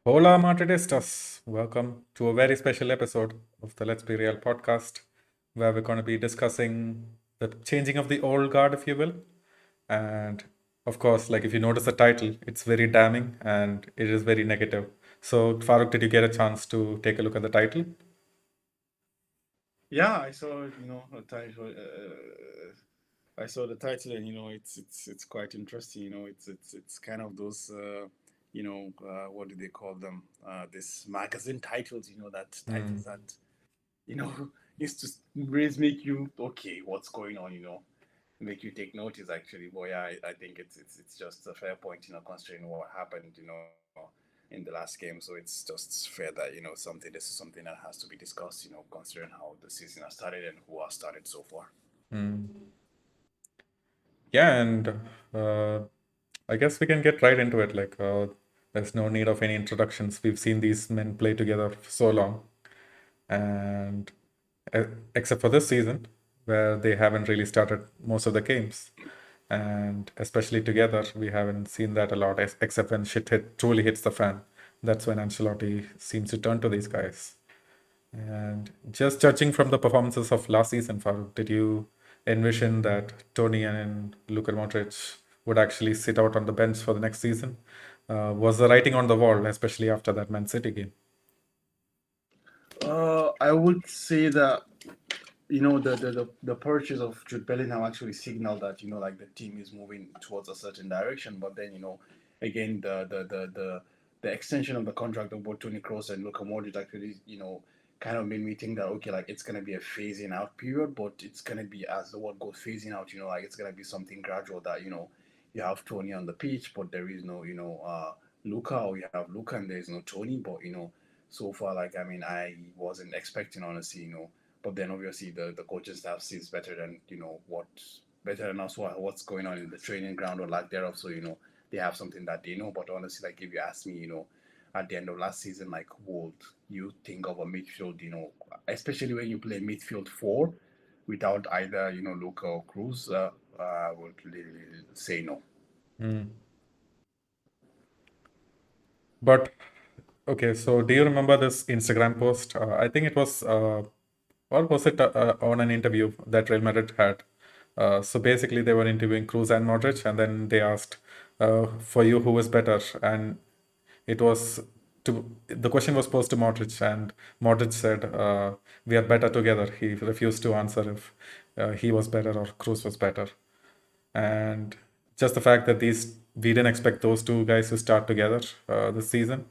Hola, Madridistas. Welcome to a very special episode of the Let's Be Real podcast, where we're going to be discussing the changing of the old guard, if you will. And of course, like if you notice the title, it's very damning and it is very negative. So, Farooq, did you get a chance to take a look at the title? Yeah, I saw the title. I saw the title, and it's quite interesting. It's kind of those what do they call them? This magazine titles. That titles Hmm. that you know used to raise make you okay, what's going on? Make you take notice actually. But yeah, I think it's just a fair point. Considering what happened. In the last game, so it's just fair that this is something that has to be discussed. Considering how the season has started and who has started so far. Hmm. Yeah, and uh, I guess we can get right into it. There's no need of any introductions. We've seen these men play together for so long. And uh, except for this season, where they haven't really started most of the games. And especially together, we haven't seen that a lot, except when truly hits the fan. That's when Ancelotti seems to turn to these guys. And just judging from the performances of last season, Farooq, did you envision that Toni and Luka Modric would actually sit out on the bench for the next season? Was the writing on the wall, especially after that Man City game? I would say that the purchase of Jude Bellingham actually signaled that like the team is moving towards a certain direction. But then again the extension of the contract of both Toni Kroos and Luka Modric actually kind of made me think that okay, like it's gonna be a phasing out period, but it's gonna be, as the word goes, phasing out. Like it's gonna be something gradual that you have Tony on the pitch, but there is no Luka, or you have Luka and there is no Tony. But so far, like, I mean, I wasn't expecting, honestly, but then obviously the coaching staff sees better than better than us what's going on in the training ground or lack thereof. So they have something that they know. But honestly, like if you ask me, at the end of last season, like would you think of a midfield, especially when you play midfield four without either Luka or Cruz, I would literally say no. Mm. But okay, so do you remember this Instagram post? I think it was, or was it on an interview that Real Madrid had? So basically, they were interviewing Cruz and Modric, and then they asked, for you, who is better? And it was the question was posed to Modric, and Modric said, "We are better together." He refused to answer if he was better or Cruz was better, and just the fact that we didn't expect those two guys to start together this season.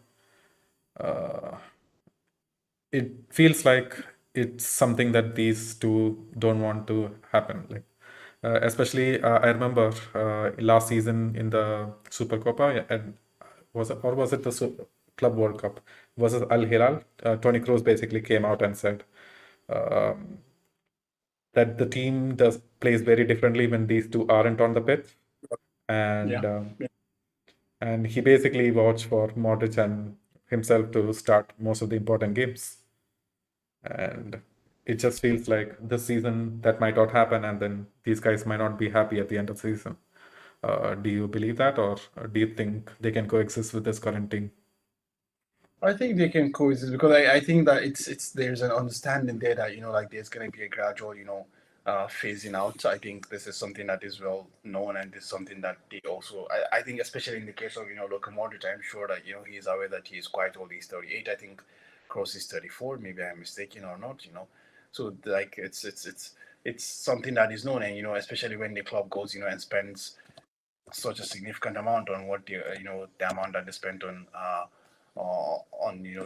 Uh, it feels like it's something that these two don't want to happen. Especially, I remember last season in the Super Copa, yeah, and was it the Club World Cup? Was it Al Hilal? Toni Kroos basically came out and said um, that the team does plays very differently when these two aren't on the pitch, Yeah. and and he basically vouched for Modric and himself to start most of the important games. And it just feels like this season that might not happen, and then these guys might not be happy at the end of the season. Do you believe that, or do you think they can coexist with this current team? I think they can coexist because I think that it's there's an understanding there that like there's gonna be a gradual phasing out. I think this is something that is well known, and is something that they also I think, especially in the case of Luka Modric, I'm sure that he's aware that he's quite old. He's 38. I think Kroos is 34. Maybe I'm mistaken or not. So like it's something that is known, and especially when the club goes and spends such a significant amount on what the amount that they spent on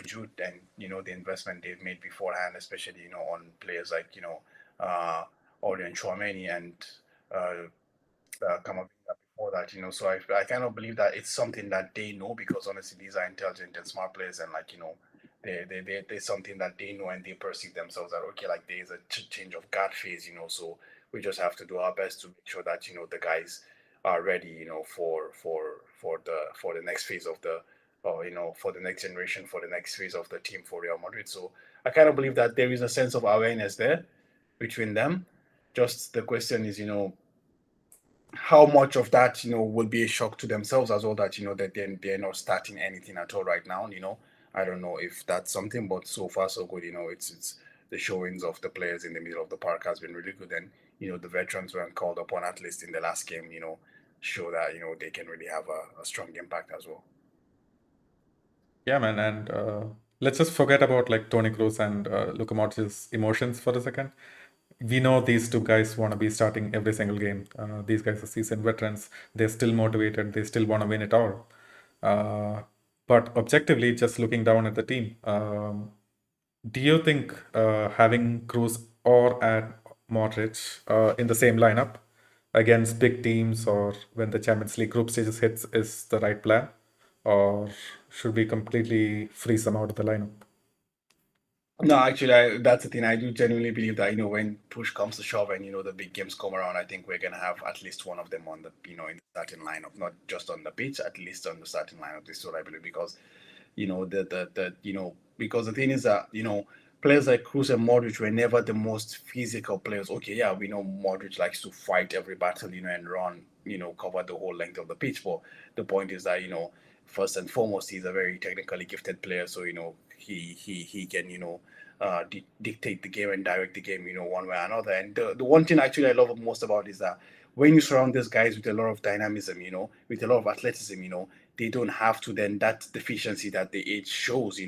Jude, and the investment they've made beforehand, especially on players like uh Orion Chouameni and uh, Kamavinga before that. So I kind of believe that it's something that they know, because honestly these are intelligent and smart players, and like there's something that they know, and they perceive themselves that okay, like there's a change of guard phase. So we just have to do our best to make sure that the guys are ready, for the next phase of the or for the next generation, for the next phase of the team for Real Madrid. So I kind of believe that there is a sense of awareness there between them. Just the question is, how much of that will be a shock to themselves as well, that that they're not starting anything at all right now. I don't know if that's something, but so far so good. It's the showings of the players in the middle of the park has been really good, and the veterans when called upon, at least in the last game, show that they can really have a strong impact as well. Yeah, man, and let's just forget about like Toni Kroos and Luka Modric's emotions for a second. We know these two guys want to be starting every single game. These guys are seasoned veterans. They're still motivated. They still want to win it all. Uh, but objectively, just looking down at the team, do you think having Cruz or add Modric in the same lineup against big teams or when the Champions League group stages hits is the right plan? Or should we completely freeze them out of the lineup? No, actually, that's the thing. I do genuinely believe that when push comes to shove and the big games come around, I think we're gonna have at least one of them on the in the starting lineup, not just on the pitch, at least on the starting lineup. This is what I believe, because the because the thing is that players like Cruz and Modric were never the most physical players. Okay, yeah, we know Modric likes to fight every battle, and run, cover the whole length of the pitch. But the point is that first and foremost, he's a very technically gifted player. So he can dictate the game and direct the game, one way or another. And the one thing actually I love most about is that when you surround these guys with a lot of dynamism, with a lot of athleticism, they don't have to then that deficiency that the age shows,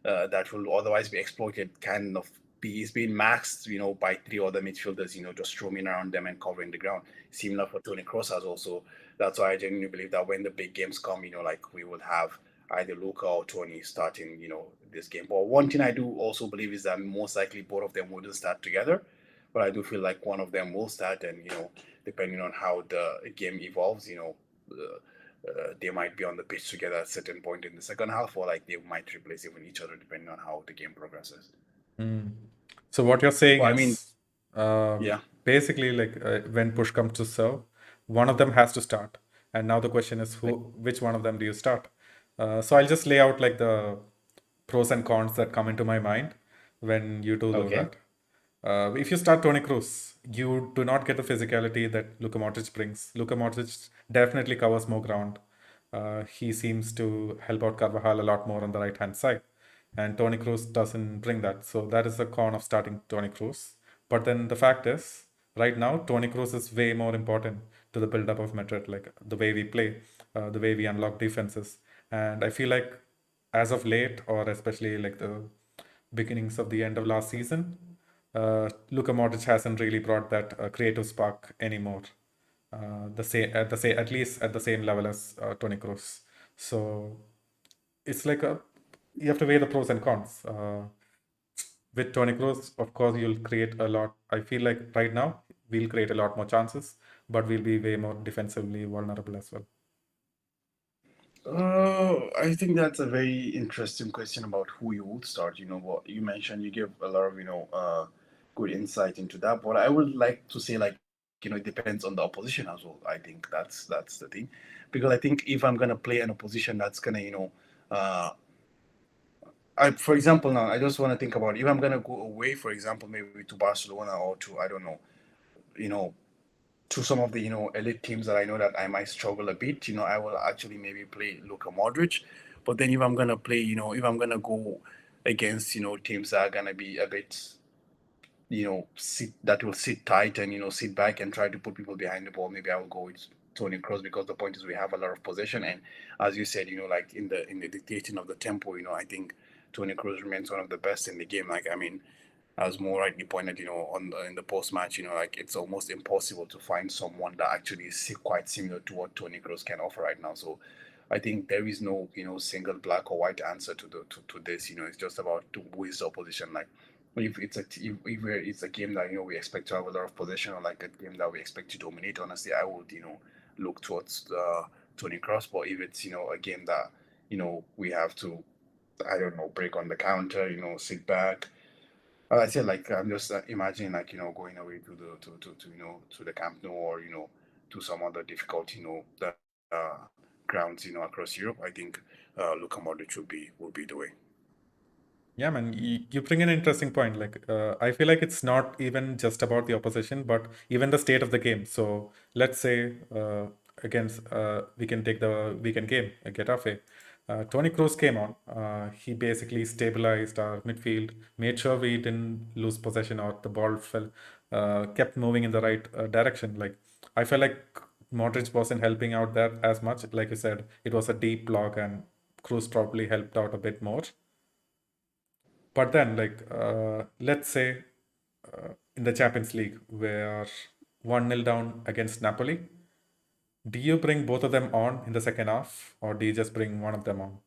that will otherwise be exploited, kind of is being maxed, by three other midfielders, just roaming around them and covering the ground. Similar for Toni Kroos as also. That's why I genuinely believe that when the big games come, like we will have either Luka or Tony starting, this game. But one thing I do also believe is that most likely both of them wouldn't start together. But I do feel like one of them will start, and depending on how the game evolves, they might be on the pitch together at a certain point in the second half, or like they might replace even each other depending on how the game progresses. Mm. So what you're saying But I mean, is uh, yeah, basically like when push comes to shove, one of them has to start. And now the question is which one of them do you start? So I'll just lay out like the pros and cons that come into my mind when you do okay. that. If you start Toni Kroos, you do not get the physicality that Luka Modric brings. Luka Modric definitely covers more ground. He seems to help out Carvajal a lot more on the right hand side. And Toni Kroos doesn't bring that. So that is the con of starting Toni Kroos. But then the fact is, right now, Toni Kroos is way more important to the build up of Madrid, like the way we play, the way we unlock defenses. And I feel like as of late, or especially like the beginnings of the end of last season, Luka Modric hasn't really brought that creative spark anymore. The same at the same at least at the same level as Toni Kroos. So it's like a you have to weigh the pros and cons. With Toni Kroos, of course, you'll create a lot. I feel like right now we'll create a lot more chances, but we'll be way more defensively vulnerable as well. I think that's a very interesting question about who you would start. What you mentioned, you give a lot of good insight into that. But I would like to say, like, it depends on the opposition as well. I think that's the thing, because I think if I'm gonna play an opposition that's gonna uh, for example, now I just want to think about if I'm gonna go away, for example, maybe to Barcelona or to, I don't know, you know, to some of the elite teams that I know that I might struggle a bit. I will actually maybe play Luka Modric. But then if I'm gonna play, if I'm gonna go against teams that are gonna be a bit sit that will sit tight and sit back and try to put people behind the ball, maybe I will go with Tony Kroos, because the point is we have a lot of possession, and as you said, like in the dictating of the tempo, I think Tony Kroos remains one of the best in the game. Like, I mean, as more rightly pointed, in the post match, like it's almost impossible to find someone that actually is quite similar to what Tony Kroos can offer right now. So I think there is no single black or white answer to this. It's just about who is the opposition. Like, if it's a game that we expect to have a lot of possession, or like a game that we expect to dominate, honestly, I would look towards Tony Cross. But if it's a game that we have to, I don't know, break on the counter, sit back. I said, like, I'm just imagining, like, going away to the to to the Camp Nou, or to some other difficult the grounds across Europe. I think Luka Modric would be the way. Yeah, man, you bring an interesting point. Like, I feel like it's not even just about the opposition, but even the state of the game. So let's say against we can take the weekend game, Getafe. Toni Kroos came on. He basically stabilized our midfield, made sure we didn't lose possession or the ball fell, kept moving in the right direction. Like, I felt like Modric wasn't helping out there as much. Like you said, it was a deep block, and Kroos probably helped out a bit more. But then, like, let's say in the Champions League, we're 1-0 down against Napoli. Do you bring both of them on in the second half, or do you just bring one of them on?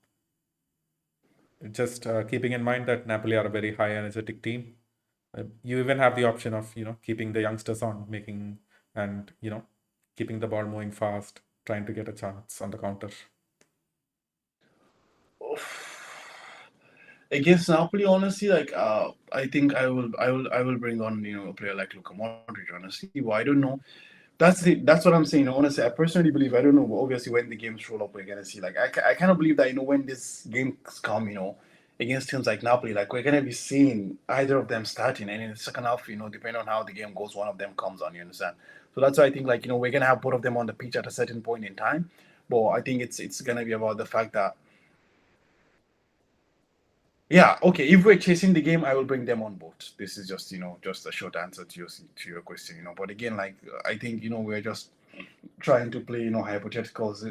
Just keeping in mind that Napoli are a very high energetic team. You even have the option of, keeping the youngsters on, making and, keeping the ball moving fast, trying to get a chance on the counter. Against Napoli, honestly, like I think I will bring on a player like Luka Modric. Honestly, but I don't know. That's what I'm saying. Honestly, I personally believe I don't know. Obviously, when the games roll up, we're gonna see. Like I kind of believe that when this games come, against teams like Napoli, like we're gonna be seeing either of them starting, and in the second half, depending on how the game goes, one of them comes on. You understand? So that's why I think like we're gonna have both of them on the pitch at a certain point in time. But I think it's gonna be about the fact that yeah, okay. If we're chasing the game, I will bring them on board. This is just just a short answer to your question. But again, like I think we're just trying to play hypotheticals.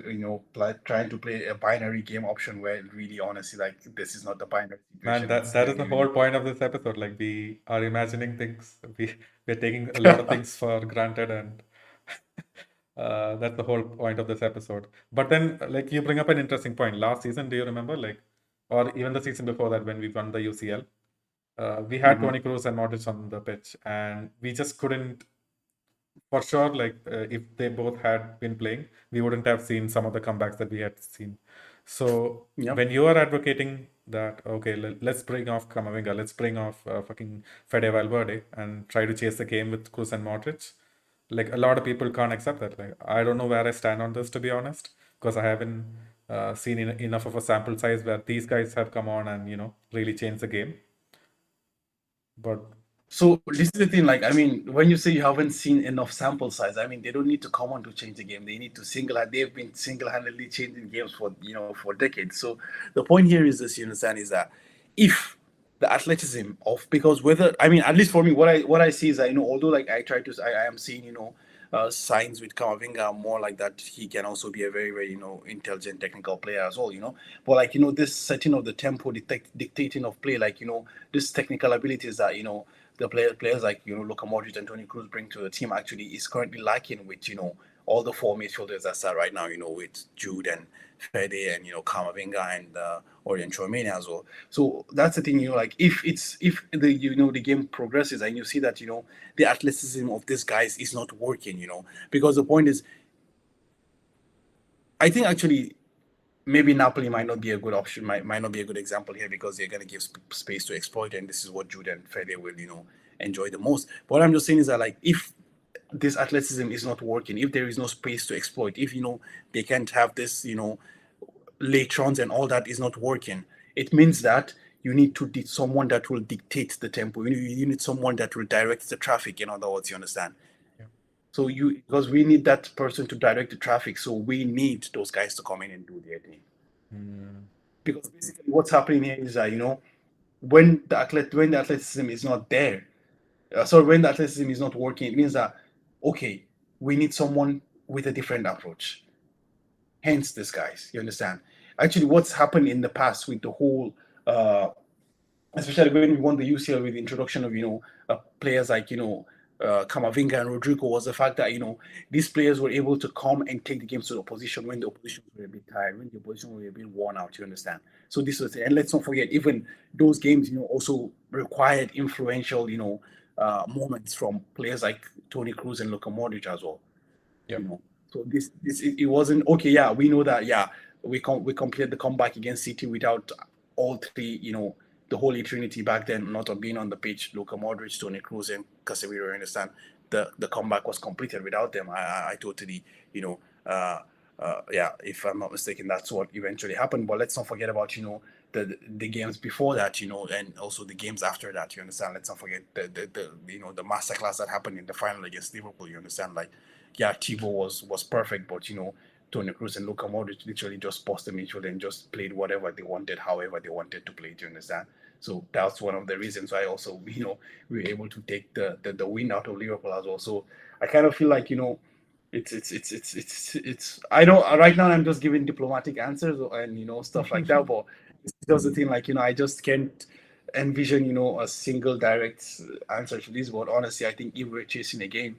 Trying to play a binary game option where really honestly like this is not the binary Man, situation. that It's that is the whole genuinely. point of this episode. Like we are imagining things. We're taking a lot of things for granted, and that's the whole point of this episode. But then, like you bring up an interesting point. Last season, do you remember? Like, or even the season before that, when we won the UCL, we had Mhm. Toni Kroos and Modric on the pitch, and we just couldn't for sure, like if they both had been playing, we wouldn't have seen some of the comebacks that we had seen. So Yep. when you are advocating that, okay, let's bring off Kamavinga, let's bring off fucking Fede Valverde and try to chase the game with Kroos and Modric, like a lot of people can't accept that. Like I don't know where I stand on this, to be honest, because I haven't seen enough of a sample size where these guys have come on and really changed the game. But So this is the thing, like I mean, when you say you haven't seen enough sample size, I mean they don't need to come on to change the game. They need to they've been single-handedly changing games for for decades. So the point here is this, you understand, is that if the athleticism of because whether I mean at least for me what I see is that although like I am seeing signs with Kamavinga more like that he can also be a very very intelligent technical player as well but like this setting of the tempo dictating of play like this technical abilities that the players like Luka Modric and Toni Kroos bring to the team actually is currently lacking with all the four midfielders that's right now with Jude and Fede and Kamavinga and Orient Chouameni as well. So that's the thing like if the the game progresses and you see that the athleticism of these guys is not working because the point is I think actually maybe Napoli might not be a good option, might not be a good example here because they're going to give space to exploit, and this is what Jude and Fede will, enjoy the most. But what I'm just saying is that, like, if this athleticism is not working, if there is no space to exploit, if they can't have this, latrons and all that is not working, it means that you need to someone that will dictate the tempo. You need someone that will direct the traffic. In other words, you understand. yeah. So because we need that person to direct the traffic, so we need those guys to come in and do their thing. Mm, Because basically what's happening here is that when the athleticism is not there, sorry, when the athleticism is not working, it means that okay, we need someone with a different approach. Hence, this guys, you understand? Actually, what's happened in the past with the whole especially when we won the UCL with the introduction of players like Kamavinga and Rodrigo was the fact that these players were able to come and take the games to the opposition when the opposition were a bit tired, when the opposition were a bit worn out. You understand? So this was and let's not forget even those games also required influential moments from players like Toni Kroos and Luka Modric as well yeah. you know. So this it wasn't okay. Yeah, we know that. Yeah, we completed the comeback against City without all three. The Holy Trinity back then not being on the pitch. Luka Modric, Toni Kroos, and Casemiro. I understand the comeback was completed without them. I totally you know. Yeah, if I'm not mistaken, that's what eventually happened. But let's not forget about the games before that, and also the games after that. You understand? Let's not forget the masterclass that happened in the final against Liverpool. You understand? Like, yeah, Thibaut was perfect, but Toni Kroos and Luka Modric literally just passed the midfield and just played whatever they wanted, however they wanted to play. Do you understand? So that's one of the reasons why also we were able to take the win out of Liverpool as well. So I kind of feel like it's I know right now I'm just giving diplomatic answers and stuff like that, but it's just the thing, like I just can't envision a single direct answer to this. But honestly, I think if we're chasing a game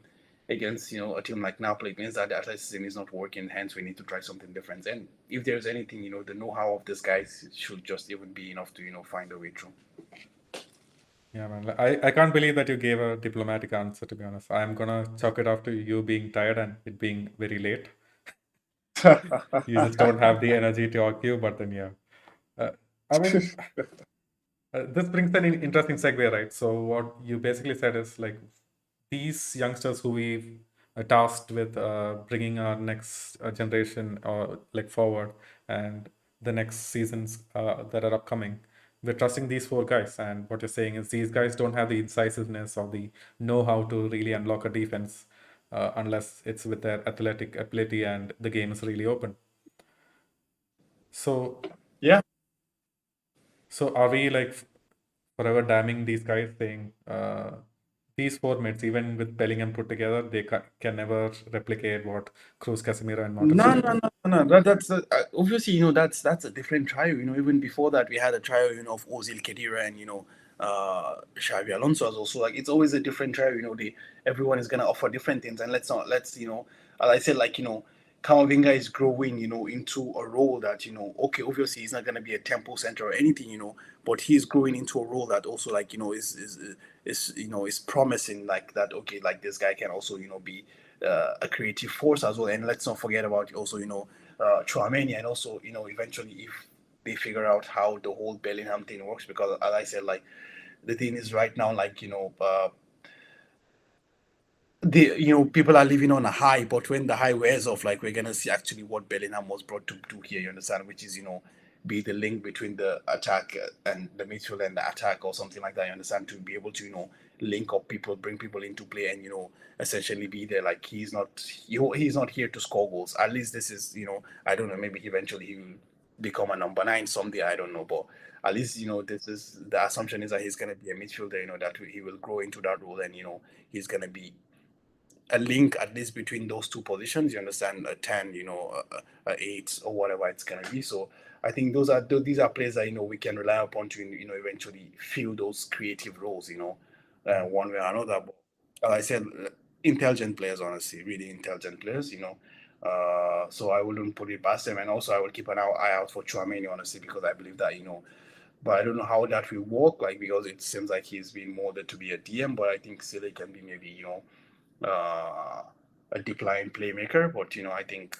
against a team like Napoli, it means that the athleticism is not working. Hence, we need to try something different. And if there's anything, the know-how of these guys should just even be enough to find a way through. Yeah, man. I can't believe that you gave a diplomatic answer, to be honest. I'm gonna chalk it off to you being tired and it being very late. You just don't have the energy to argue, but then, yeah. Uh, I mean, this brings an interesting segue, right? So, what you basically said is like these youngsters who we've tasked with bringing our next generation or like forward and the next seasons that are upcoming, we're trusting these four guys. And what you're saying is these guys don't have the incisiveness or the know-how to really unlock a defense unless it's with their athletic ability and the game is really open. So, Yeah. so are we like forever damning these guys, saying these four mates, even with Bellingham put together, they can never replicate what Cruz, Casemiro, and Modric No, did? no, no, no. That's obviously that's a different trio. Even before that, we had a trio of Ozil, Khedira, and Xavi Alonso as also. Like, it's always a different trio. Everyone is gonna offer different things, and let's as I said, like Kamavinga is growing into a role that okay, obviously he's not gonna be a tempo center or anything but he's growing into a role that also, like is promising, like that. Okay, like this guy can also be a creative force as well. And let's not forget about also Chouameni, and also eventually if they figure out how the whole Bellingham thing works, because as I said, like the thing is right now, like people are living on a high, but when the high wears off, like we're gonna see actually what Bellingham was brought to do here. You understand? Which is be the link between the attack and the midfield and the attack or something like that. You understand? To be able to link up people, bring people into play, and essentially be there. Like he's not here to score goals. At least this is I don't know. Maybe eventually he will become a number nine someday. I don't know, but at least this is the assumption is that he's gonna be a midfielder. That he will grow into that role, and he's gonna be a link at least between those two positions. You understand? A 10, a 8 or whatever it's gonna be. So I think these are players that we can rely upon to eventually fill those creative roles. One way or another. But as I said, intelligent players, honestly, really intelligent players. So I wouldn't put it past them, and also I will keep an eye out for Chouameni, honestly, because I believe that but I don't know how that will work, like because it seems like he's been molded to be a DM, but I think still he can be maybe uh, a deep line playmaker. But I think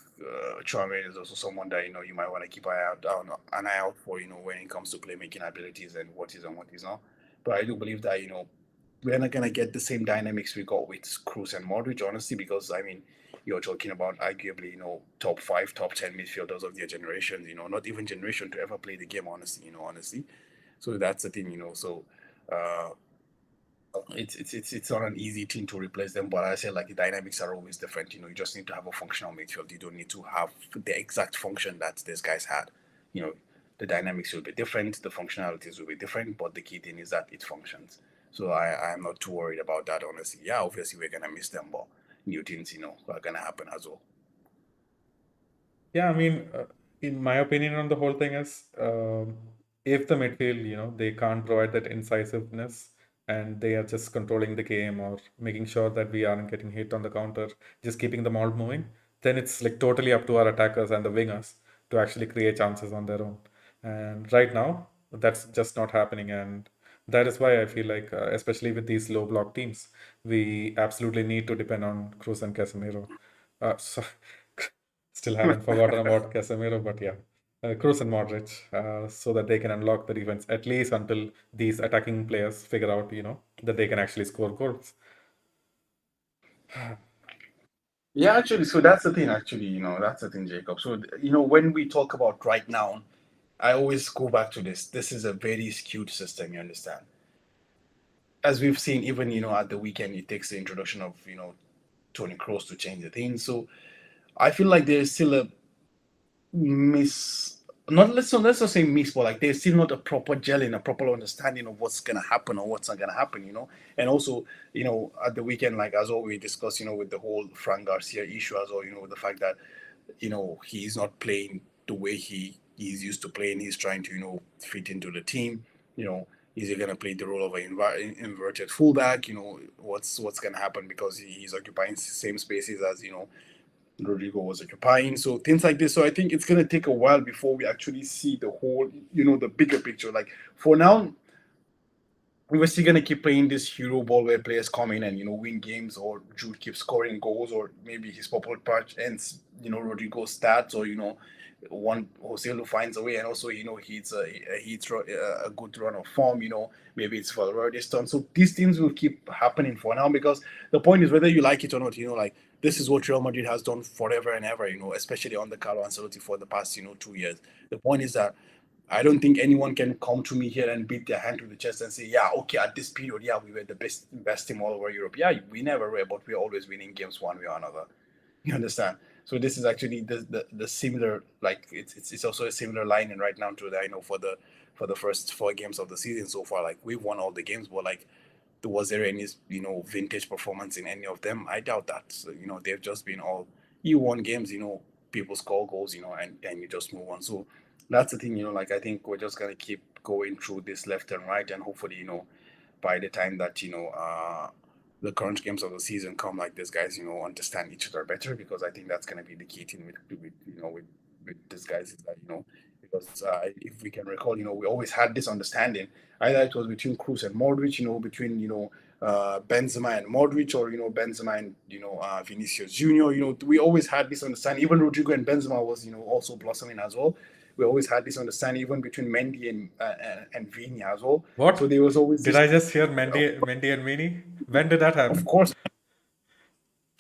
Chouameni is also someone that you might want to keep an eye out for. When it comes to playmaking abilities and what is and what is not. But I do believe that we're not gonna get the same dynamics we got with Kroos and Modric, honestly, because I mean you're talking about arguably top five, top 10 midfielders of their generation. Not even generation to ever play the game, honestly. Honestly. So that's the thing. So. Uh, it's not an easy thing to replace them, but I say like the dynamics are always different. You just need to have a functional midfield. You don't need to have the exact function that these guys had. You know, the dynamics will be different, the functionalities will be different, but the key thing is that it functions. So I'm not too worried about that, honestly. Yeah, obviously we're gonna miss them, but new things are gonna happen as well. Yeah, I mean, in my opinion on the whole thing is, if the midfield, they can't provide that incisiveness and they are just controlling the game or making sure that we aren't getting hit on the counter, just keeping the ball moving, then it's like totally up to our attackers and the wingers to actually create chances on their own. And right now, that's just not happening. And that is why I feel like, especially with these low block teams, we absolutely need to depend on Cruz and Casemiro. So still haven't forgotten about Casemiro, but yeah, Kroos and Modric, so that they can unlock the defense at least until these attacking players figure out, that they can actually score goals. Yeah, actually, so that's the thing. Actually, that's the thing, Jacob. So when we talk about right now, I always go back to this. This is a very skewed system, you understand? As we've seen, even at the weekend, it takes the introduction of Toni Kroos to change the thing. So I feel like there's still a miss. Not let's not say miss, but like there's still not a proper gelling, a proper understanding of what's gonna happen or what's not gonna happen. And also at the weekend, like as all we discussed, with the whole Frank Garcia issue as well. With the fact that he's not playing the way he's used to playing. He's trying to fit into the team. You know, is he gonna play the role of an inverted fullback? What's gonna happen because he's occupying the same spaces as Rodrigo was occupying. So things like this. So I think it's gonna take a while before we actually see the whole, the bigger picture. Like for now, we're still gonna keep playing this hero ball where players come in and win games, or Jude keeps scoring goals, or maybe his purple patch ends Rodrigo's stats, or one Joselu finds a way, and also he hits a good run of form. Maybe it's Valverde's turn. So these things will keep happening for now, because the point is whether you like it or not. Like this is what Real Madrid has done forever and ever. Especially under Carlo Ancelotti for the past 2 years. The point is that I don't think anyone can come to me here and beat their hand to the chest and say, yeah, okay, at this period, yeah, we were the best team all over Europe. Yeah, we never were, but we're always winning games one way or another. You understand? So this is actually the similar, like it's also a similar line in right now to that. For the first 4 games of the season so far, like we've won all the games, but like was there any vintage performance in any of them? I doubt that. So, they've just been all you won games. People score goals. And you just move on. So that's the thing. Like I think we're just gonna keep going through this left and right, and hopefully, by the time that the current games of the season come, like these guys, understand each other better, because I think that's gonna be the key thing with these guys is that because if we can recall, we always had this understanding. Either it was between Cruz and Modric, between Benzema and Modric, or Benzema and Vinicius Junior. We always had this understanding. Even Rodrigo and Benzema was also blossoming as well. We always had this understanding, even between Mendy and Vini as well. So What? there was always Did this. I just hear Mendy and Vini? When did that Of happen? course,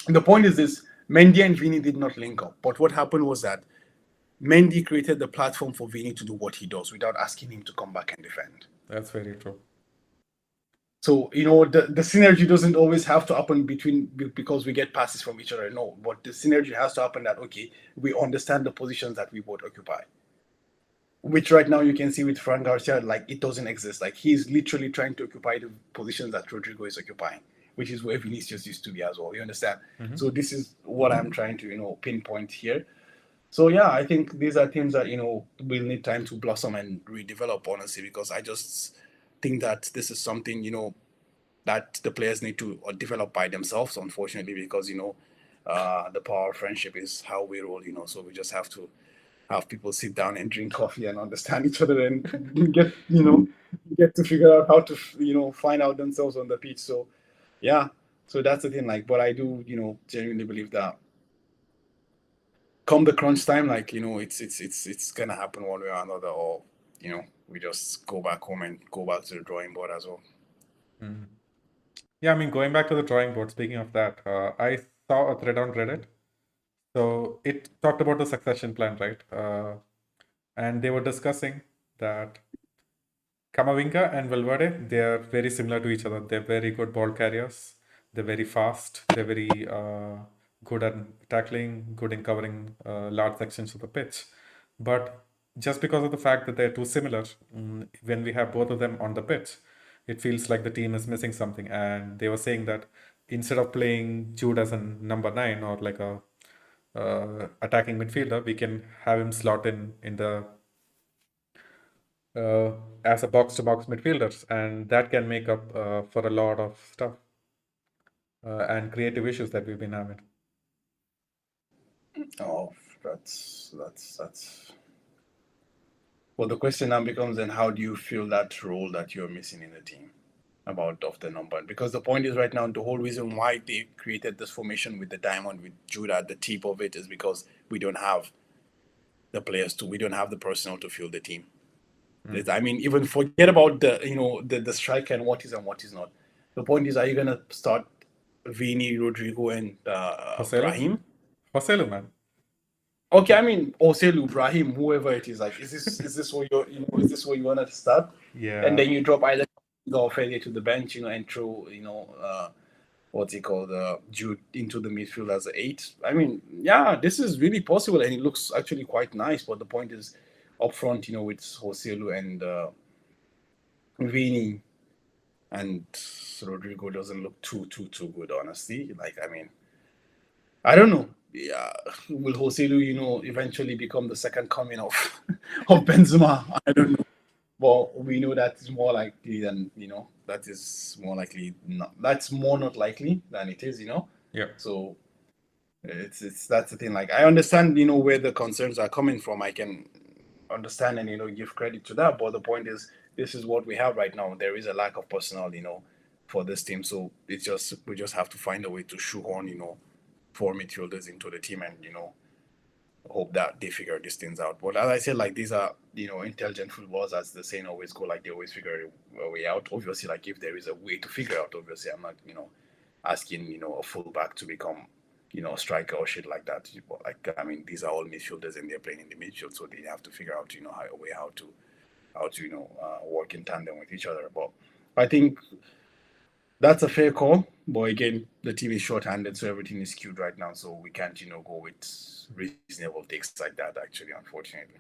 the point is this: Mendy and Vini did not link up. But what happened was that Mendy created the platform for Vini to do what he does without asking him to come back and defend. That's very true. So the synergy doesn't always have to happen between because we get passes from each other. No, but the synergy has to happen that okay, we understand the positions that we both occupy. Which right now you can see with Fran Garcia, like it doesn't exist. Like he's literally trying to occupy the positions that Rodrigo is occupying, which is where Vinicius used to be as well. You understand? So this is what I'm trying to pinpoint here. So yeah, I think these are teams that will need time to blossom and redevelop. Honestly, because I just think that this is something that the players need to develop by themselves. Unfortunately, because the power of friendship is how we roll. So we just have to have people sit down and drink coffee and understand each other and get to figure out how to find out themselves on the pitch. So yeah, so that's the thing. Like, but I do genuinely believe that come the crunch time, like it's gonna happen one way or another, or we just go back home and go back to the drawing board as well. Yeah, I mean, going back to the drawing board, speaking of that, I saw a thread on Reddit. So it talked about the succession plan, right? And they were discussing that Camavinga and Valverde, they are very similar to each other. They're very good ball carriers. They're very fast. They're very good at tackling, good in covering large sections of the pitch. But just because of the fact that they're too similar, when we have both of them on the pitch, it feels like the team is missing something. And they were saying that instead of playing Jude as a number 9 or like a attacking midfielder, we can have him slot in the uh, as a box-to-box midfielders, and that can make up for a lot of stuff and creative issues that we've been having. Oh, that's. Well, the question now becomes then how do you feel that role that you're missing in the team about of the number? Because the point is right now the whole reason why they created this formation with the diamond with Judah at the tip of it is because we don't have we don't have the personnel to fill the team. I mean, even forget about the striker and what is not. The point is, are you gonna start Vini, Rodrigo, and Joselu? Brahim? Joselu, man. Okay, I mean, Oselu, Brahim, whoever it is, like, is this what is this what you wanted to start? And Yeah, then you drop either or Fairley to the bench, and throw, what's he called, Jude into the midfield as a eight. I mean, yeah, this is really possible, and it looks actually quite nice. But the point is, up front, with Oselu and Vini and Rodrigo doesn't look too good, honestly. Like, I mean, I don't know. Yeah, will Joselu, eventually become the second coming of of Benzema? I don't know. But we know that is more likely than that is more likely not. That's more not likely than it is. yeah. So it's that's the thing. Like, I understand where the concerns are coming from. I can understand and give credit to that. But the point is, this is what we have right now. There is a lack of personnel, for this team. So it's just we just have to find a way to shoehorn, four midfielders into the team and hope that they figure these things out. But as I said, like, these are intelligent footballers, as the saying always go. Like, they always figure a way out. Obviously, like, if there is a way to figure out, obviously I'm not asking a fullback to become a striker or shit like that. But, like, I mean, these are all midfielders and they're playing in the midfield, so they have to figure out a way how to work in tandem with each other. But I think that's a fair call. But again, the team is short-handed, so everything is skewed right now. So we can't, go with reasonable takes like that. Actually, unfortunately.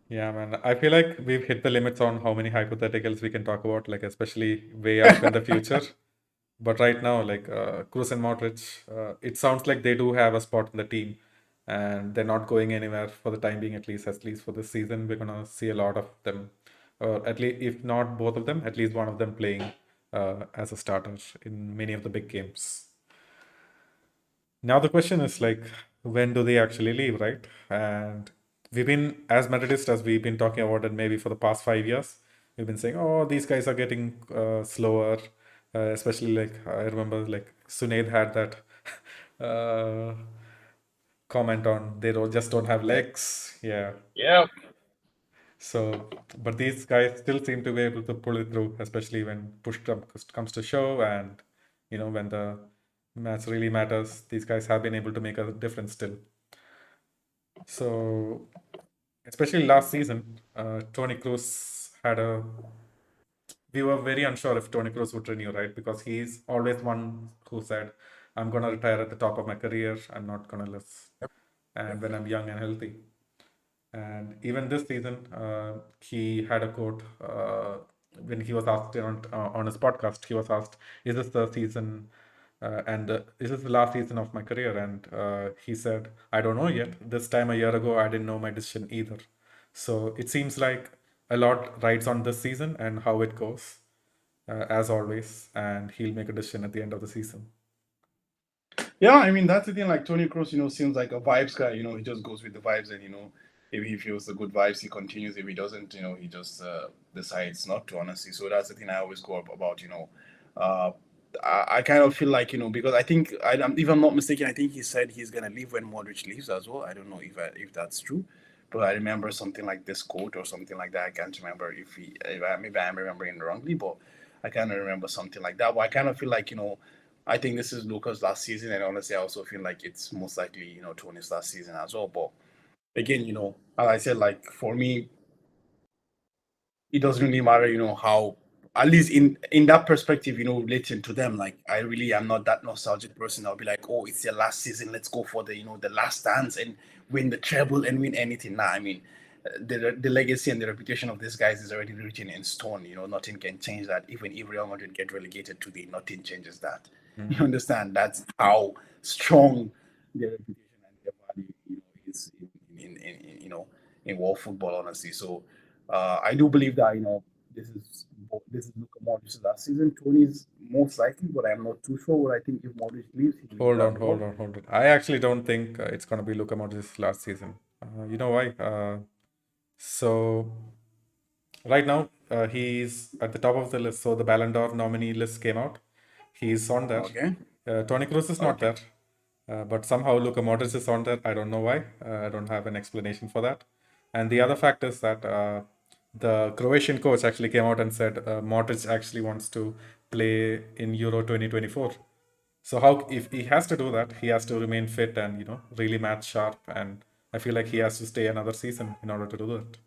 Yeah, man. I feel like we've hit the limits on how many hypotheticals we can talk about, like especially way up in the future. But right now, like Kroos and Modric, it sounds like they do have a spot in the team, and they're not going anywhere for the time being. At least for this season, we're gonna see a lot of them, or at least if not both of them, at least one of them playing as a starter in many of the big games. Now the question is like, when do they actually leave, right? And we've been, as Methodist, as we've been talking about it maybe for the past 5 years, we've been saying, oh, these guys are getting slower. Especially like I remember like Sunaid had that uh, comment on they just don't have Like, legs. Yeah. yeah, So, but these guys still seem to be able to pull it through, especially when comes to show, and when the match really matters. These guys have been able to make a difference still. So, especially last season, Toni Kroos had a. We were very unsure if Toni Kroos would renew, right? Because he's always one who said, "I'm gonna retire at the top of my career. I'm not gonna live, and when I'm young and healthy." And even this season, he had a quote when he was asked on his podcast. He was asked, "Is this the season? And is this the last season of my career?" And he said, "I don't know yet. This time a year ago, I didn't know my decision either." So it seems like a lot rides on this season and how it goes, as always. And he'll make a decision at the end of the season. yeah. I mean, that's the thing. Like, Tony Kroos, seems like a vibes guy. He just goes with the vibes, and if he feels the good vibes, he continues. If he doesn't, he just decides not to. Honestly, so that's the thing I always go up about. Uh, I kind of feel like because I think if I'm not mistaken, I think he said he's gonna leave when Modric leaves as well. I don't know if that's true, but I remember something like this quote or something like that. I can't remember maybe I'm remembering wrongly, but I kind of remember something like that. But I kind of feel like I think this is Luca's last season, and honestly, I also feel like it's most likely Tony's last season as well. But again, as I said, like, for me, it doesn't really matter, how, at least in that perspective, relating to them. Like, I really am not that nostalgic person. I'll be like, oh, it's their last season, let's go for the last dance and win the treble and win anything. Nah, I mean, the legacy and the reputation of these guys is already written in stone. Nothing can change that. Even if Real Madrid get relegated today, nothing changes that. You Mhm. understand? That's how strong their reputation and their value, is in world football, honestly. So I do believe that this is Luka Modric's last season. Tony's most likely, but I'm not too sure. What I think, if Modric leaves, he leaves Hold as on, hold well. on, hold on. I actually don't think it's gonna be Luka Modric's last season. You know why? So right now, he's at the top of the list. So the Ballon d'Or nominee list came out. He's on there. Okay. Toni Kroos is not Okay. there, but somehow Luka Modric is on there. I don't know why. I don't have an explanation for that. And the other fact is that the Croatian coach actually came out and said Modric actually wants to play in Euro 2024. So how if he has to do that, he has to remain fit and really match sharp. And I feel like he has to stay another season in order to do that.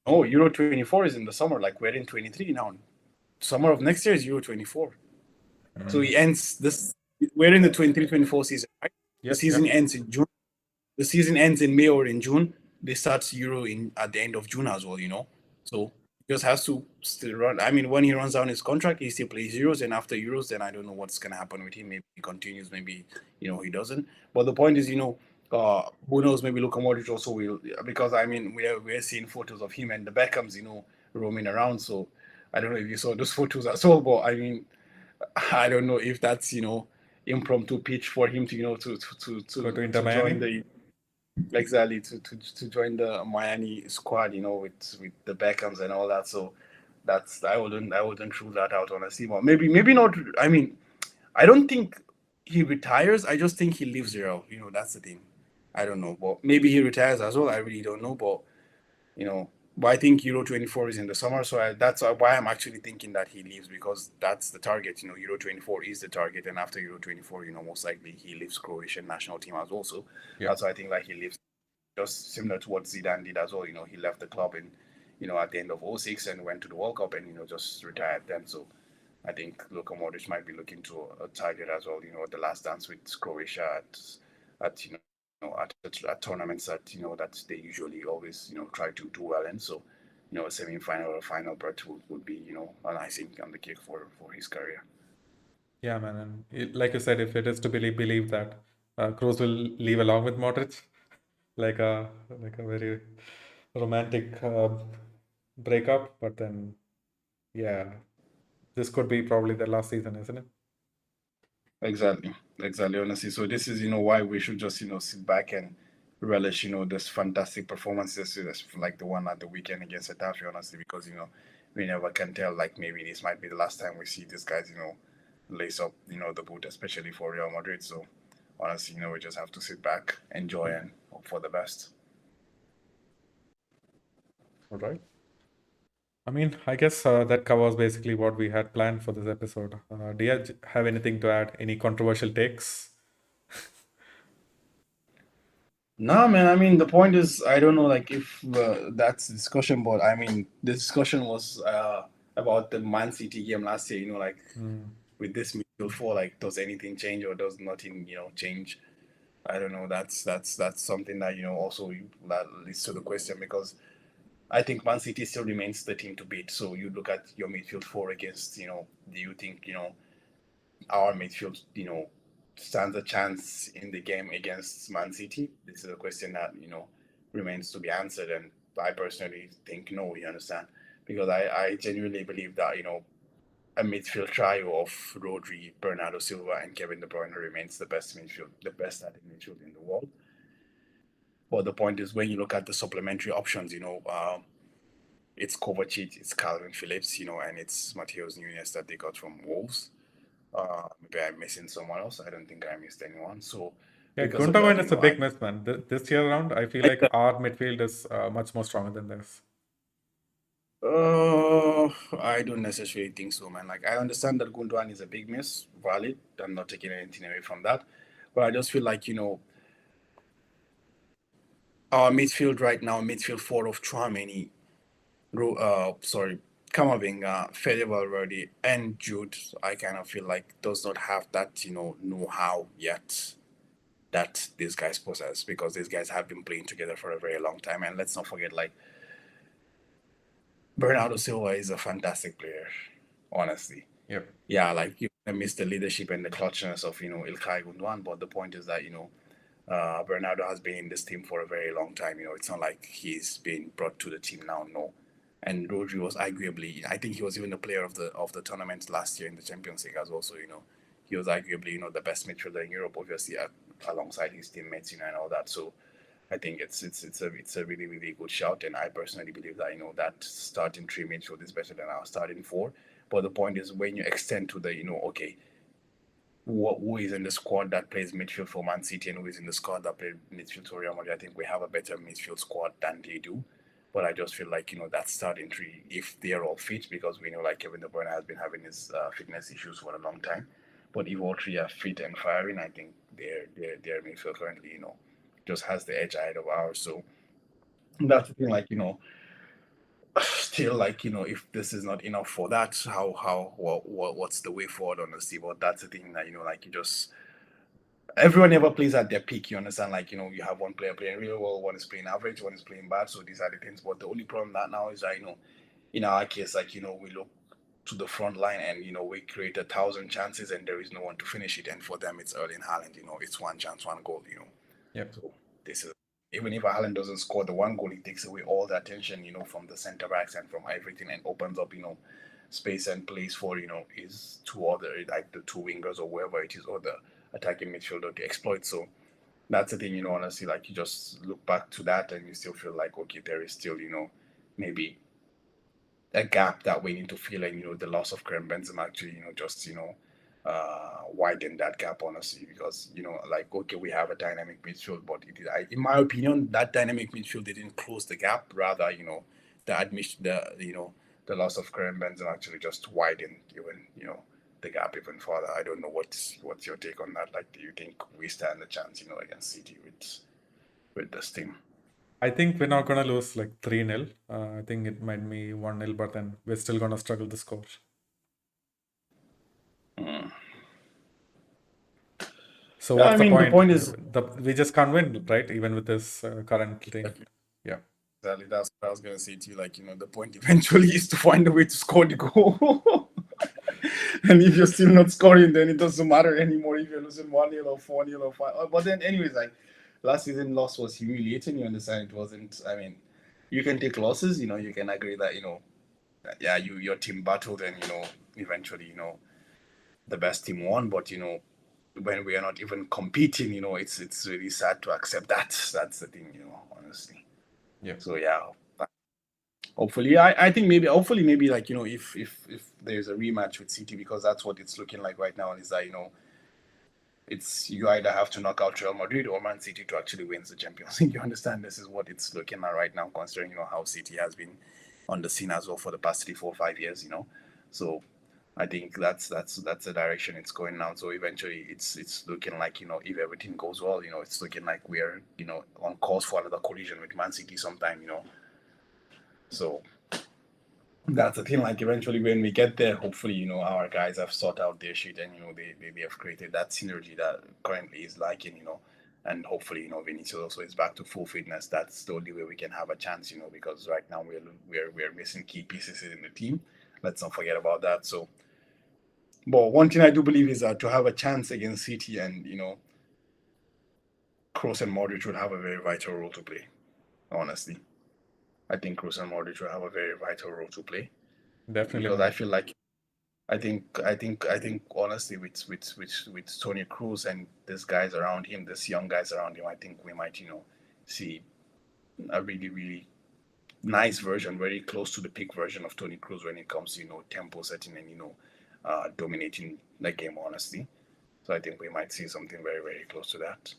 Oh, Euro 24 is in the summer. Like we're in 23 now. Summer of next year is Euro 24. So he ends this. We're in the 23-24 season, right? The Yep, season yep. ends in June. The season ends in May or in June. They start Euro in at the end of June as well. So he just has to still run. I mean, when he runs down his contract, he still plays Euros, and after Euros, then I don't know what's gonna happen with him. Maybe he continues, maybe he doesn't. But the point is, who knows? Maybe Luka Modric also will, because I mean, we're seeing photos of him and the Beckhams, roaming around. So I don't know if you saw those photos as well, but I mean, I don't know if that's impromptu pitch for him to Go to Inter to join Miami. the exactly to join the Miami squad, with the Beckhams and all that. So that's I wouldn't rule that out honestly. But maybe not. I mean, I don't think he retires. I just think he lives there out. That's the thing. I don't know, but maybe he retires as well. I really don't know, but you know. But I think Euro 24 is in the summer, so that's why I'm actually thinking that he leaves, because that's the target. Euro 24 is the target, and after Euro 24, most likely he leaves Croatian national team as well. So Yeah. that's why I think like he leaves, just similar to what Zidane did as well. He left the club in, at the end of '06 and went to the World Cup and just retired then. So I think Luka Modric might be looking to a target as well. The last dance with Croatia at at tournaments that they usually always try to do well in. So a semi-final or a final berth would be an icing on the cake for his career. Yeah, man. And like you said, if it is to believe that Kroos will leave along with Modric, like a very romantic breakup, but then yeah, this could be probably the last season, isn't it? Exactly, exactly. Honestly, so this is why we should just sit back and relish this fantastic performances, like the one at the weekend against Getafe. Honestly, because we never can tell. Like maybe this might be the last time we see these guys lace up the boot, especially for Real Madrid. So honestly, we just have to sit back, enjoy, and hope for the best. All right. I mean, I guess that covers basically what we had planned for this episode. Do you have anything to add? Any controversial takes? No, man. I mean, the point is, I don't know, like if that's the discussion, but I mean, the discussion was about the Man City game last year. Like Mm. with this midfield four, like does anything change or does nothing, change? I don't know. That's something that also that leads to the question, because I think Man City still remains the team to beat. So you look at your midfield four against, do you think our midfield, stands a chance in the game against Man City? This is a question that remains to be answered, and I personally think no. You understand? Because I genuinely believe that a midfield trio of Rodri, Bernardo Silva, and Kevin De Bruyne remains the best at midfield in the world. But the point is, when you look at the supplementary options, it's Kovacic, it's Calvin Phillips, and it's Mateus Nunes that they got from Wolves. Maybe I'm missing someone else. I don't think I missed anyone. So Yeah, because of that, Gundogan is a big miss, man. This year around, I feel like our midfield is much more stronger than theirs. I don't necessarily think so, man. Like I understand that Gundogan is a big miss, valid. I'm not taking anything away from that, but I just feel like our midfield right now, midfield four of Chouameni, sorry, Kamavinga, Fede Valverde, and Jude. I kind of feel like does not have that know-how yet that these guys possess, because these guys have been playing together for a very long time. And let's not forget, like Bernardo Silva is a fantastic player, honestly. Yep. Yeah, like you miss the leadership and the clutchness of Ilkay Gundogan, but the point is that Bernardo has been in this team for a very long time. It's not like he's been brought to the team now, no. And Rodri was arguably, I think he was even the player of the tournament last year in the Champions League as well. So he was arguably the best midfielder in Europe, obviously alongside his teammates, and all that. So I think it's a really really good shout, and I personally believe that that starting three midfield is better than our starting four. But the point is, when you extend to the okay, who is in the squad that plays midfield for Man City and who is in the squad that plays midfield for Real Madrid, I think we have a better midfield squad than they do. But I just feel like that starting three, if they're all fit, because we know like Kevin De Bruyne has been having his fitness issues for a long time. But if all three are fit and firing, I think their midfield currently, just has the edge ahead of ours. So that's the thing. Like, still, like, if this is not enough for that, what's the way forward, honestly? But that's the thing that, like, you just everyone never plays at their peak. You understand? Like, you have one player playing really well, one is playing average, one is playing bad. So these are the things. But the only problem that now is that, in our case, like, we look to the front line and, we create 1,000 chances and there is no one to finish it. And for them, it's Erling Haaland. It's one chance, one goal. Yep. So this is even if Haaland doesn't score the one goal, it takes away all the attention, from the centre backs and from everything, and opens up, space and place for, his two other, like the two wingers or whoever it is, or the attacking midfielder to exploit. So that's the thing, honestly, like, you just look back to that and you still feel like, okay, there is still, maybe a gap that we need to fill, and the loss of Karim Benzema actually, just widen that gap, honestly, because like, okay, we have a dynamic midfield, but in my opinion, that dynamic midfield didn't close the gap. Rather, the admission, the loss of Karim Benzema actually just widened even the gap even further. I don't know what's your take on that. Like, do you think we stand a chance, against City with this team? I think we're not gonna lose like 3-0. I think it might be 1-0, but then we're still gonna struggle to score. Mm. So Yeah, I what's the mean, the point? point is We just can't win, right? Even with this current team. Yeah, exactly that's what I was gonna say to you. Like, the point eventually is to find a way to score the goal. And if you're still not scoring, then it doesn't matter anymore if you're losing 1-0 or 4-0 or 5. But then, anyways, like, last season loss was humiliating. You understand? It wasn't. I mean, you can take losses. You can agree that yeah, your team battled, and eventually, the best team won. But when we are not even competing, it's really sad to accept that. That's the thing, honestly. yeah, So yeah, hopefully, I think maybe hopefully maybe, like, if there's a rematch with City, because that's what it's looking like right now, and is that it's you either have to knock out Real Madrid or Man City to actually win the Champions League. You understand? This is what it's looking at right now, considering how City has been on the scene as well for the past 3, 4, 5 years. So I think that's the direction it's going now. So eventually, it's looking like, if everything goes well, it's looking like we're on course for another collision with Man City sometime. So that's the thing. Like, eventually, when we get there, hopefully, our guys have sorted out their shit, and they have created that synergy that currently is lacking. And hopefully, Vinicius also is back to full fitness. That's the only way we can have a chance. Because right now we're missing key pieces in the team. Let's not forget about that. So, but one thing I do believe is that to have a chance against City, and Kroos and Modric would have a very vital role to play. Honestly, I think Kroos and Modric will have a very vital role to play, definitely, because I man. feel like I think honestly, with Toni Kroos and these guys around him, these young guys around him, I think we might see a really, really nice version, very close to the peak version of Toni Kroos when it comes to tempo setting and dominating the game, honestly. So I think we might see something very, very close to that.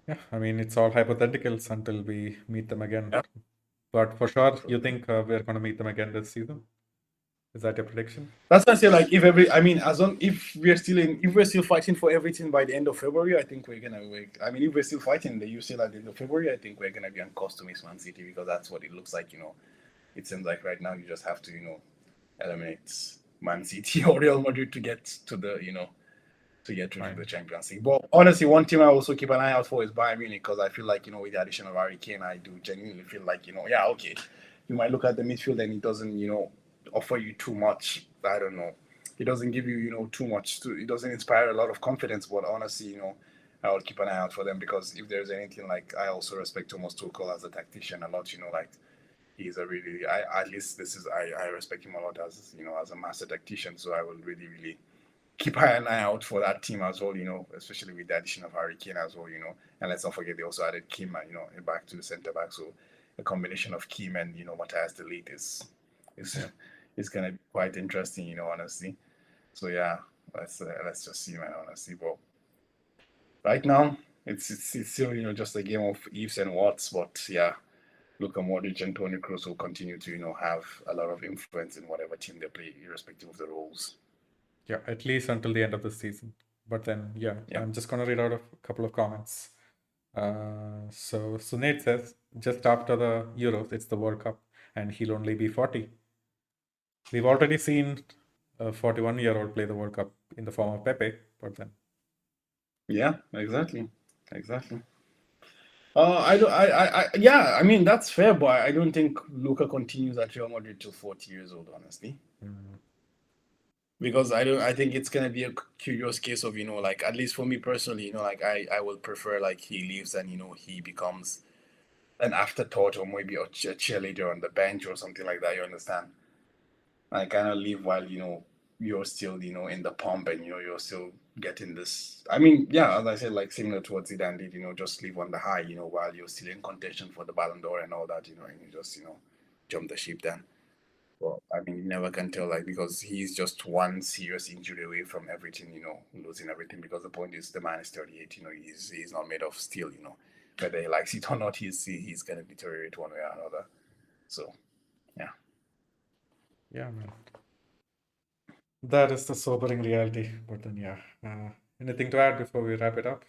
Yeah, I mean it's all hypotheticals until we meet them again. Yeah, But for sure, true. you think we're gonna meet them again this season? Is that your prediction? That's why I say, like, I mean, as long if we're still fighting for everything by the end of February, I think we're gonna wait. I mean, if we're still fighting the UCL at the end of February, I think we're gonna be on course to miss Man City, because that's what it looks like. It seems like right now you just have to eliminate Man City or Real Madrid to get to the to get through to the Fine. Champions League. But honestly, one team I also keep an eye out for is Bayern Munich, because I feel like with the addition of Harry Kane, I do genuinely feel like yeah, okay, you might look at the midfield and it doesn't offer you too much. I don't know. It doesn't give you too much. It doesn't inspire a lot of confidence. But honestly, I will keep an eye out for them, because if there's anything, like, I also respect Thomas Tuchel as a tactician a lot. Like, he's a really I at least this is I respect him a lot as as a master tactician. So I will really, really keep an eye out for that team as well, especially with the addition of Harry Kane as well. And let's not forget they also added Kim, back to the centre back. So a combination of Kim and Matthias De Ligt is Yeah. is gonna be quite interesting, honestly. So yeah, let's just see, man, honestly. But right now, it's still just a game of ifs and whats. But yeah, Luka Modric and Toni Kroos will continue to have a lot of influence in whatever team they play, irrespective of the roles. Yeah, at least until the end of the season. But then, yeah, Yeah. I'm just gonna read out a couple of comments. So Sunate says, just after the Euros, it's the World Cup, and he'll only be 40. We've already seen a 41-year-old play the World Cup in the form of Pepe, but then Yeah, exactly. Exactly. I don't. Yeah. I mean, that's fair, but I don't think Luka continues at Real Madrid till 40 years old. Honestly, mm, because I don't. I think it's gonna be a curious case of like at least for me personally, like I will prefer like he leaves and he becomes an afterthought or maybe a cheerleader on the bench or something like that. You understand? I kind of leave while you're still in the pump and you're still getting this. I mean, yeah, as I said, like similar to what Zidane did, just leave on the high, while you're still in contention for the Ballon d'Or and all that, and you just jump the ship then. Well, I mean, you never can tell, like, because he's just one serious injury away from everything, losing everything. Because the point is, the man is 38. He's not made of steel. Whether he likes it or not, he's gonna deteriorate one way or another. So yeah. yeah, man. That is the sobering reality. But then, yeah. Anything to add before we wrap it up?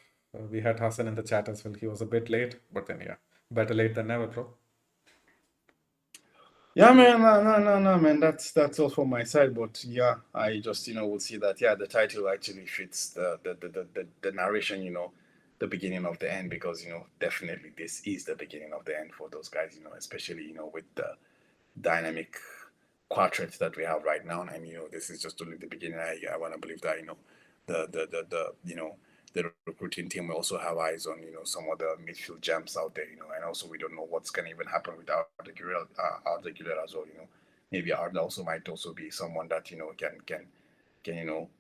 We had Hassan in the chat as well. He was a bit late, but then, yeah. Better late than never, bro. Yeah, man, no, man. That's all from my side. But yeah, I just will see that the title actually fits the narration. The beginning of the end, because definitely this is the beginning of the end for those guys. Especially with the dynamic quartet that we have right now. And this is just only the beginning. I want to believe that the recruiting team will also have eyes on some other midfield gems out there. And also we don't know what's going to even happen with Arda Güler as well. Maybe Arda also might also be someone that can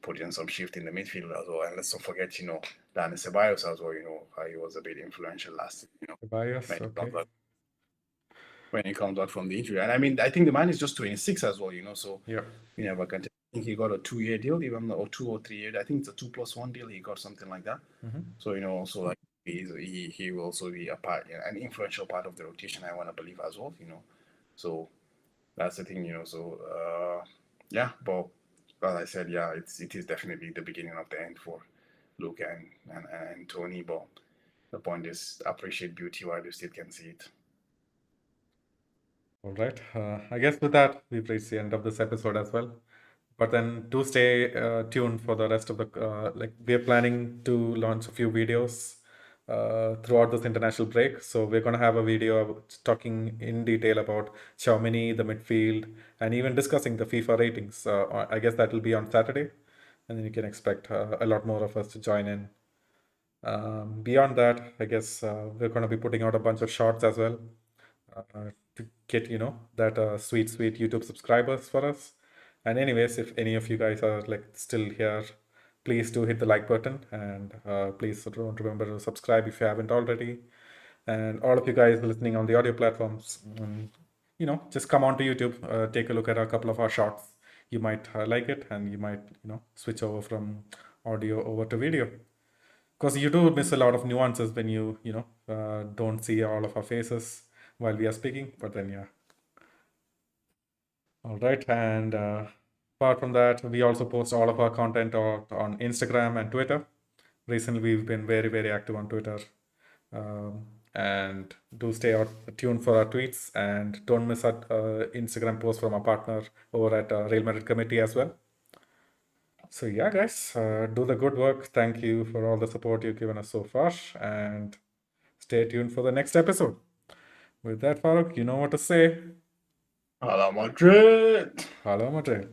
put in some shift in the midfield as well. And let's not forget Dani Ceballos as well. How he was a bit influential last season. Bias, When he okay. comes back from the injury. And I mean, I think the man is just 26 as well, so Yeah. you never can tell. I think he got a 2-year deal, even or 2 or 3 year. I think it's a 2+1 deal. He got something like that. Mm-hmm. So also like he will also be a part, an influential part of the rotation. I want to believe as well. So that's the thing. So yeah, but as I said, yeah, it is definitely the beginning of the end for Luke and Tony. But the point is, appreciate beauty while you still can see it. All right. I guess with that, we've reached the end of this episode as well. But then do stay tuned for the rest of the we're planning to launch a few videos throughout this international break. So we're gonna have a video talking in detail about Xiaomini, the midfield, and even discussing the FIFA ratings. I guess that will be on Saturday, and then you can expect a lot more of us to join in. Beyond that, I guess we're gonna be putting out a bunch of shorts as well to get that sweet YouTube subscribers for us. And anyways, if any of you guys are like still here, please do hit the like button, and please don't remember to subscribe if you haven't already. And all of you guys listening on the audio platforms, just come on to YouTube, take a look at a couple of our shorts. You might like it, and you might switch over from audio over to video, because you do miss a lot of nuances when you don't see all of our faces while we are speaking. But then, yeah. All right. And apart from that, we also post all of our content on Instagram and Twitter. Recently, we've been very, very active on Twitter. And do stay tuned for our tweets, and don't miss our Instagram post from our partner over at Real Madrid Committee as well. So yeah, guys, do the good work. Thank you for all the support you've given us so far, and stay tuned for the next episode. With that, Farooq, you know what to say. Hala Madrid! Hello, Madrid.